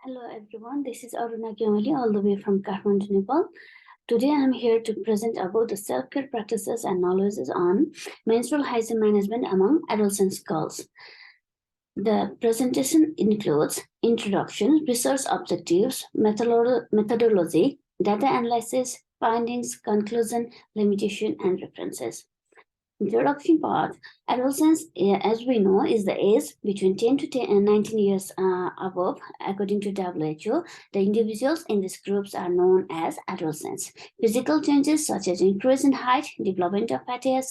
Hello everyone, this is Gyawali all the way from Kathmandu, Nepal. Today I am here to present about the self-care practices and knowledge on menstrual hygiene management among adolescent girls. The presentation includes introduction, research objectives, methodology, data analysis, findings, conclusion, limitation, and references. Introduction part. Adolescence, as we know, is the age between 10 to 19 years above. According to WHO, the individuals in these groups are known as adolescents. Physical changes such as increase in height, development of fatty and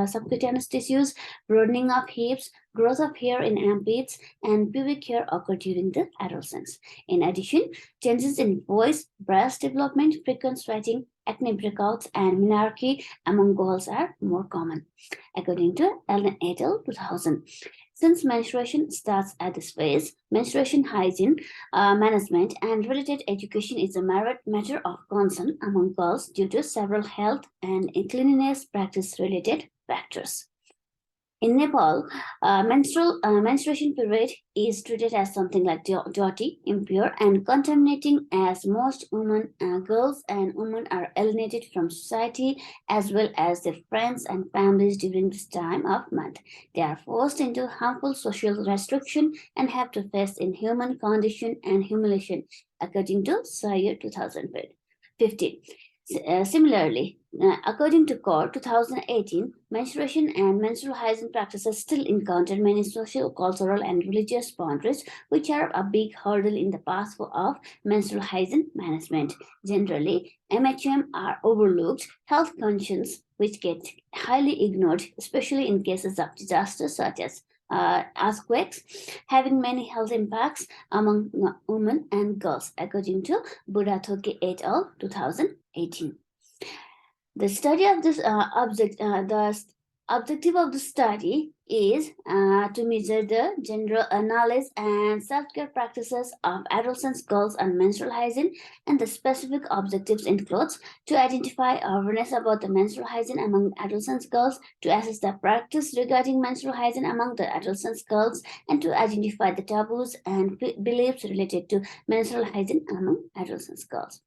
subcutaneous tissues, broadening of hips, growth of hair in armpits, and pubic hair occur during the adolescence. In addition, changes in voice, breast development, frequent sweating, acne breakouts, and menarche among girls are more common, according to Ellen et al. 2000. Since menstruation starts at this phase, menstruation hygiene management and related education is a matter of concern among girls due to several health and cleanliness practice-related factors. In Nepal, menstruation period is treated as something like dirty, impure, and contaminating, as most women, girls, and women are alienated from society as well as their friends and families during this time of month. They are forced into harmful social restriction and have to face inhuman condition and humiliation, according to SIRE 2015. Similarly, according to CORE 2018, menstruation and menstrual hygiene practices still encounter many social, cultural, and religious boundaries, which are a big hurdle in the path of menstrual hygiene management. Generally, MHM are overlooked health conditions which get highly ignored, especially in cases of disasters such as earthquakes, having many health impacts among women and girls, according to Burathoke et al. 2018. The study of this the objective of the study is to measure the general knowledge and self-care practices of adolescent girls on menstrual hygiene, and the specific objectives includes to identify awareness about the menstrual hygiene among adolescent girls, to assess the practice regarding menstrual hygiene among the adolescent girls, and to identify the taboos and beliefs related to menstrual hygiene among adolescent girls.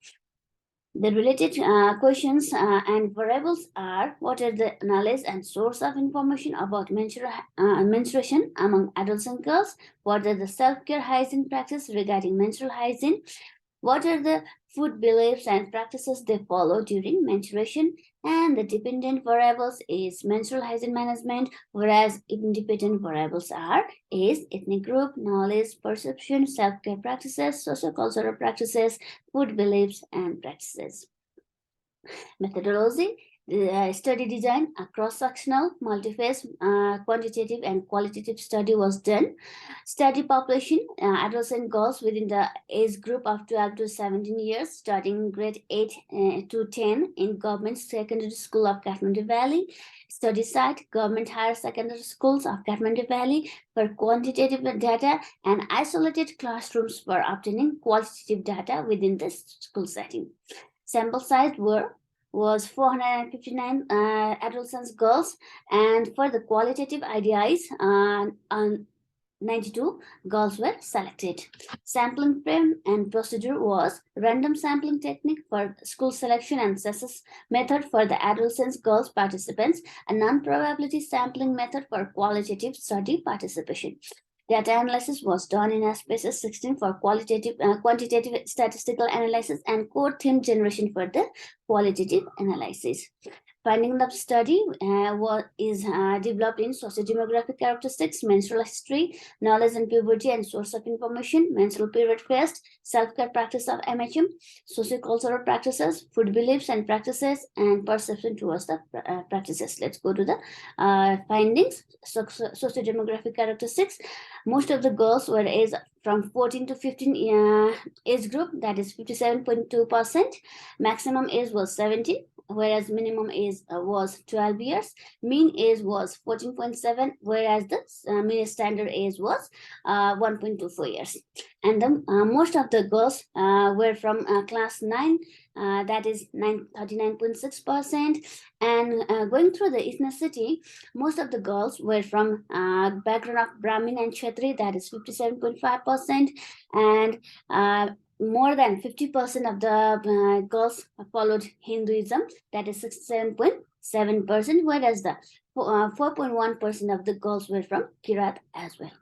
The related questions and variables are: what are the knowledge and source of information about menstruation among adolescent girls? What are the self-care hygiene practices regarding menstrual hygiene? What are the food beliefs and practices they follow during menstruation? And the dependent variables is menstrual hygiene management, whereas independent variables are age, ethnic group, knowledge, perception, self-care practices, sociocultural practices, food beliefs, and practices. Methodology. The study design, a cross-sectional, multi-phase, quantitative and qualitative study was done. Study population, adolescent girls within the age group of 12 to 17 years, starting grade 8 to 10 in Government Secondary School of Kathmandu Valley. Study site, Government Higher Secondary Schools of Kathmandu Valley for quantitative data, and isolated classrooms for obtaining qualitative data within the school setting. Sample size was 459 adolescent girls, and for the qualitative IDIs, 92 girls were selected. Sampling frame and procedure was random sampling technique for school selection and census method for the adolescent girls participants, a non-probability sampling method for qualitative study participation. Data analysis was done in SPSS 16 for quantitative statistical analysis, and code theme generation for the qualitative analysis. Finding the study is developed in sociodemographic characteristics, menstrual history, knowledge and puberty and source of information, menstrual period phase, self-care practice of MHM, sociocultural practices, food beliefs and practices, and perception towards the practices. Let's go to the findings. Sociodemographic characteristics. Most of the girls were aged from 14 to 15 age group, that is 57.2%. Maximum age was 17. whereas minimum age was 12 years. Mean age was 14.7, whereas the mean standard age was 1.24 years. And the most of the girls were from class 9, that is 39.6%. And going through the ethnicity, most of the girls were from background of Brahmin and Kshatri, that is 57.5%. And more than 50% of the girls followed Hinduism, that is 67.7%, whereas the 4.1% of the girls were from Kirat as well.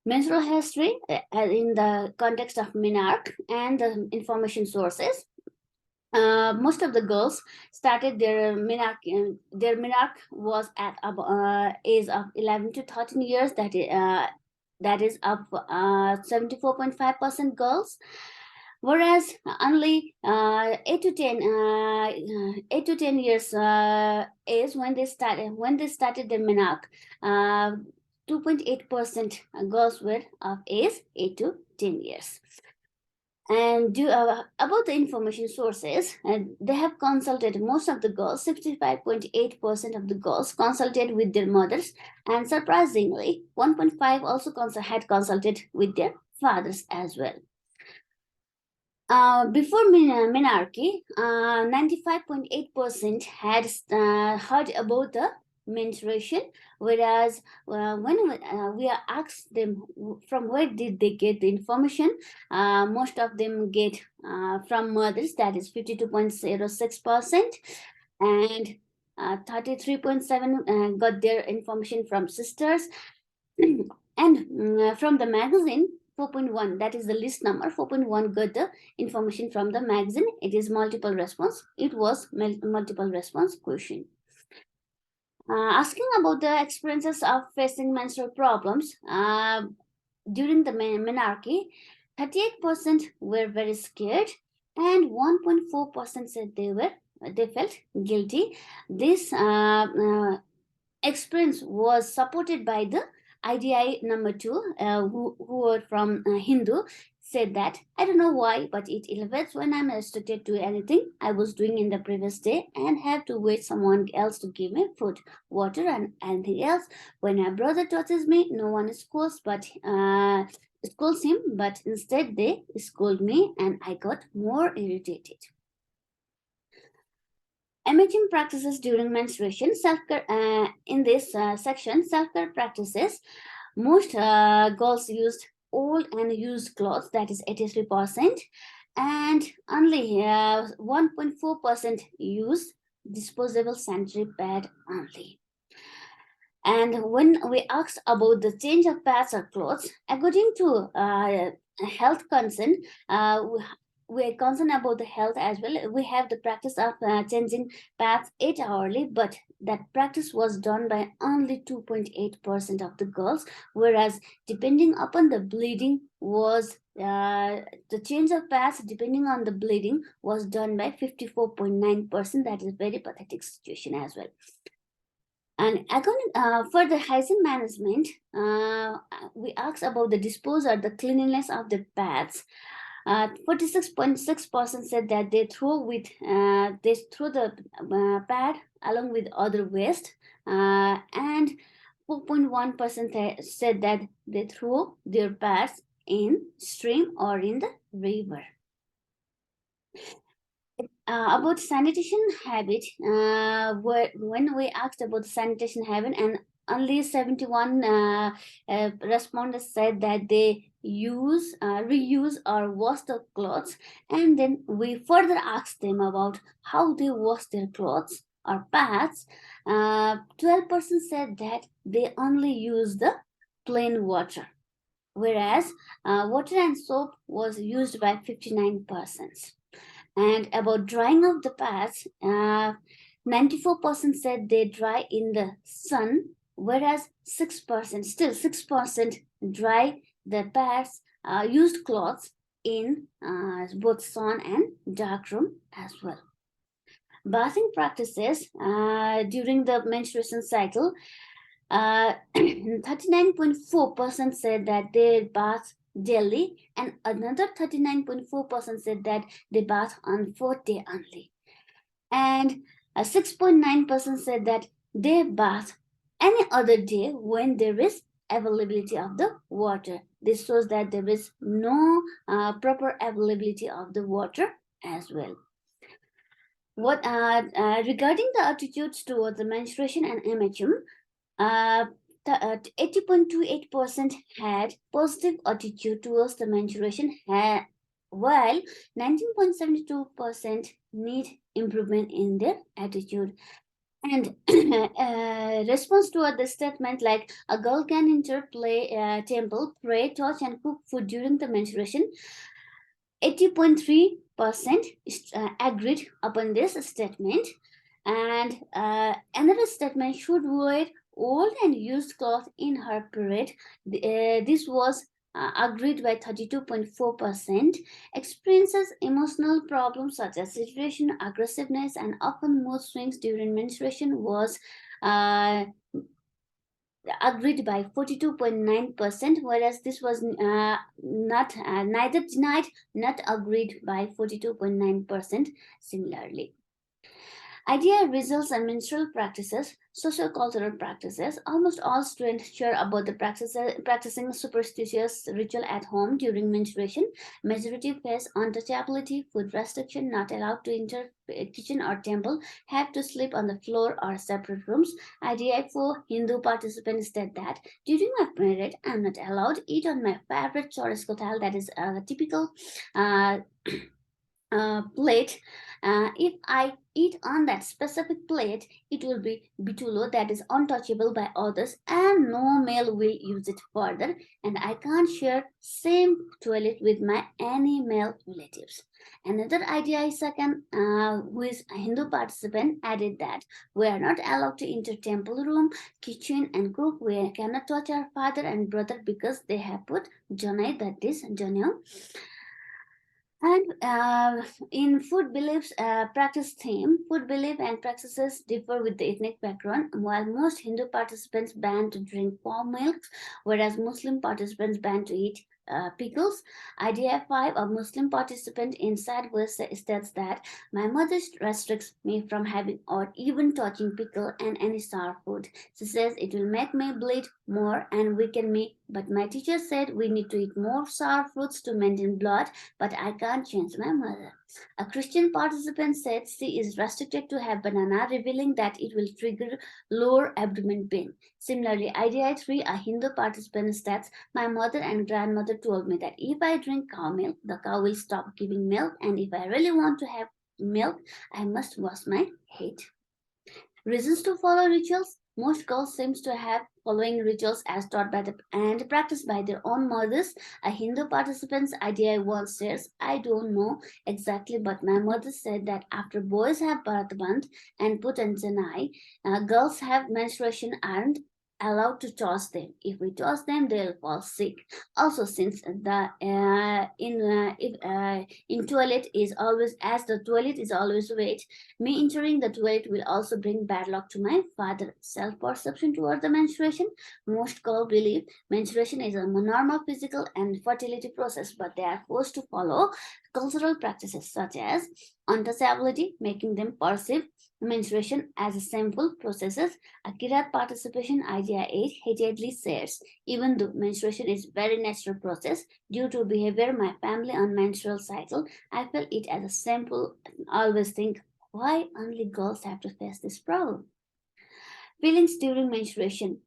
Menstrual history in the context of menarche and the information sources. Most of the girls started their menarche. Their menarche was at age of 11 to 13 years. That is up 74.5% girls, whereas only 8 to 10 years age when they started their menarche. 2.8% girls were of age 8 to 10 years. And about the information sources, they have consulted most of the girls, 65.8% of the girls consulted with their mothers, and surprisingly, 1.5 also had consulted with their fathers as well. Before menarche, 95.8% had heard about the menstruation, whereas when we asked them from where did they get the information, most of them get from mothers, that is 52.06%, and 33.7% got their information from sisters, and from the magazine, 4.1, that is the list number, 4.1 got the information from the magazine. It is multiple response. It was multiple response question. Asking about the experiences of facing menstrual problems during the menarche, 38% were very scared, and 1.4% said they felt guilty. This experience was supported by the IDI number 2, who were from Hindu, said that, I don't know why, but it elevates when I'm restricted to anything I was doing in the previous day and have to wait someone else to give me food, water, and anything else. When my brother touches me, no one scolds him, but instead they scold me, and I got more irritated. Emerging practices during menstruation, self-care. In this section, self-care practices, most girls used old and used clothes, that is 83%, and only 1.4% used disposable sanitary pad only. And when we asked about the change of pads or clothes, according to health concern, we're concerned about the health as well. We have the practice of changing pads 8 hourly, but that practice was done by only 2.8% of the girls, whereas depending upon the bleeding was the change of pads depending on the bleeding was done by 54.9%. That is very pathetic situation as well. And according for the hygiene management, we asked about the disposal, the cleanliness of the pads. 46.6% said that they throw the pad along with other waste, and 4.1% said that they throw their pads in stream or in the river. About sanitation habit, when we asked about sanitation habit, and only 71 respondents said that they use, reuse, or wash the clothes, and then we further asked them about how they wash their clothes or pads. 12% said that they only use the plain water, whereas water and soap was used by 59%. And about drying of the pads, 94% said they dry in the sun, whereas 6% dry the pads, used clothes in both sun and dark room as well. Bathing practices during the menstruation cycle, 39.4% said that they bath daily, and another 39.4% said that they bath on 4th day only. And 6.9% said that they bath any other day when there is availability of the water. This shows that there is no proper availability of the water as well. What regarding the attitudes towards the menstruation and MHM, 80.28% had positive attitude towards the menstruation, while 19.72% need improvement in their attitude. And response to the statement like a girl can enter temple, pray, touch, and cook food during the menstruation, 80.3% agreed upon this statement. And another statement, should wear old and used cloth in her period. This was agreed by 32.4%. Experiences emotional problems such as situation, aggressiveness, and often mood swings during menstruation was agreed by 42.9%, whereas this was neither denied not agreed by 42.9% similarly. Idea results and menstrual practices, socio-cultural practices. Almost all students share about the practicing superstitious ritual at home during menstruation. Majority face untouchability, food restriction, not allowed to enter kitchen or temple, have to sleep on the floor or separate rooms. Idea for Hindu participants said that during my period, I'm not allowed to eat on my favorite chorizo kotal, that is a typical plate. If I eat on that specific plate, it will be bitulo, that is untouchable by others, and no male will use it further, and I can't share same toilet with my any male relatives. Another idea is second, who is a Hindu participant, added that we are not allowed to enter temple room, kitchen, and cook. We cannot touch our father and brother because they have put janai, that is janai. And in food beliefs practice theme, food belief and practices differ with the ethnic background. While most Hindu participants ban to drink palm milk, whereas Muslim participants ban to eat pickles. Idea 5, a Muslim participant inside West states that my mother restricts me from having or even touching pickle and any sour food. She says it will make me bleed more and weaken me, but my teacher said we need to eat more sour fruits to maintain blood, but I can't change my mother. A Christian participant said she is restricted to have banana, revealing that it will trigger lower abdomen pain. Similarly, idea 3, a Hindu participant states, my mother and grandmother told me that if I drink cow milk, the cow will stop giving milk, and if I really want to have milk, I must wash my head. Reasons to follow rituals. Most girls seems to have following rituals as taught by and practiced by their own mothers. A Hindu participant's idea once says, I don't know exactly, but my mother said that after boys have Bharatband and put on Janai, girls have menstruation and allowed to toss them. If we toss them, they'll fall sick. Also, since the in toilet is always, as the toilet is always wet, me entering the toilet will also bring bad luck to my father. Self-perception toward the menstruation. Most girls believe menstruation is a normal physical and fertility process, but they are forced to follow cultural practices such as untouchability, making them perceive menstruation as a simple processes. A Kirat participation idea 8 heatedly says, even though menstruation is very natural process, due to behavior my family on menstrual cycle, I feel it as a simple and always think, why only girls have to face this problem? Feelings during menstruation.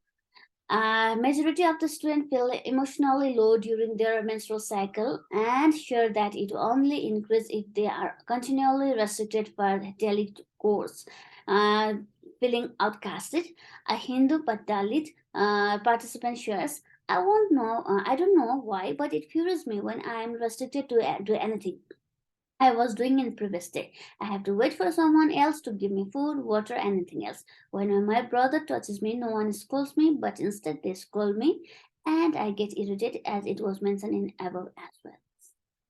Majority of the students feel emotionally low during their menstrual cycle and sure that it will only increase if they are continually restricted for daily course. Feeling outcasted. A Hindu but Dalit participant shares, I don't know why, but it furious me when I am restricted to do anything I was doing in previous day. I have to wait for someone else to give me food, water, anything else. When my brother touches me, no one scolds me, but instead they scold me, and I get irritated as it was mentioned in above as well.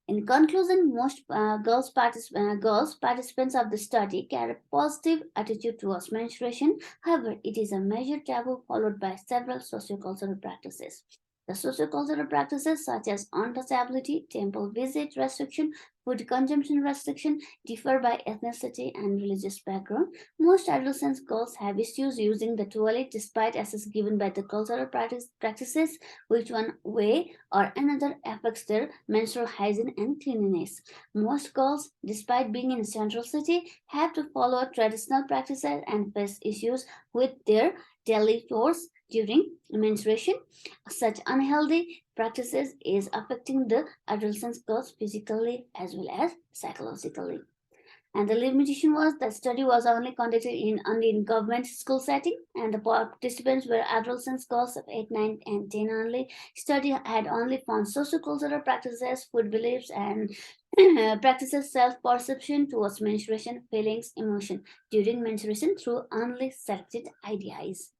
In conclusion, most girls participants of the study carry a positive attitude towards menstruation. However, it is a major taboo followed by several sociocultural practices. The sociocultural practices such as untouchability, temple visit restriction, food consumption restriction differ by ethnicity and religious background. Most adolescent girls have issues using the toilet despite access given by the cultural practices, which one way or another affects their menstrual hygiene and cleanliness. Most girls, despite being in a central city, have to follow traditional practices and face issues with their daily chores during menstruation. Such unhealthy practices is affecting the adolescent girls physically as well as psychologically. And the limitation was that study was only conducted only in government school setting, and the participants were adolescent girls of 8, 9, and 10 only. Study had only found sociocultural practices, food beliefs, and practices self-perception towards menstruation, feelings, emotion during menstruation through only selected ideas.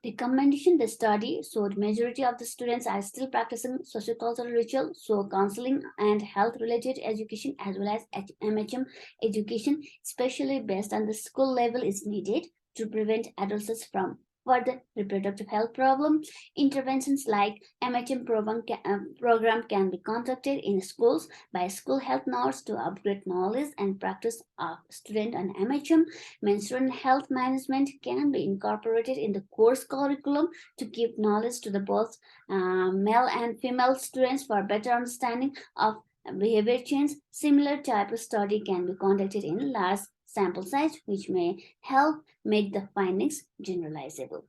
Recommendation: the study showed majority of the students are still practicing sociocultural ritual, so counseling and health-related education as well as MHM education, especially based on the school level, is needed to prevent adolescents from further reproductive health problems. Interventions like MHM program can be conducted in schools by school health nurse to upgrade knowledge and practice of student on MHM. Menstrual health management can be incorporated in the course curriculum to give knowledge to the both male and female students for better understanding of behavior change. Similar type of study can be conducted in large sample size, which may help make the findings generalizable.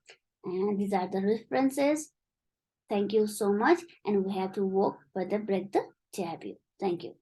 And these are the references. Thank you so much. And we have to work further break the taboo. Thank you.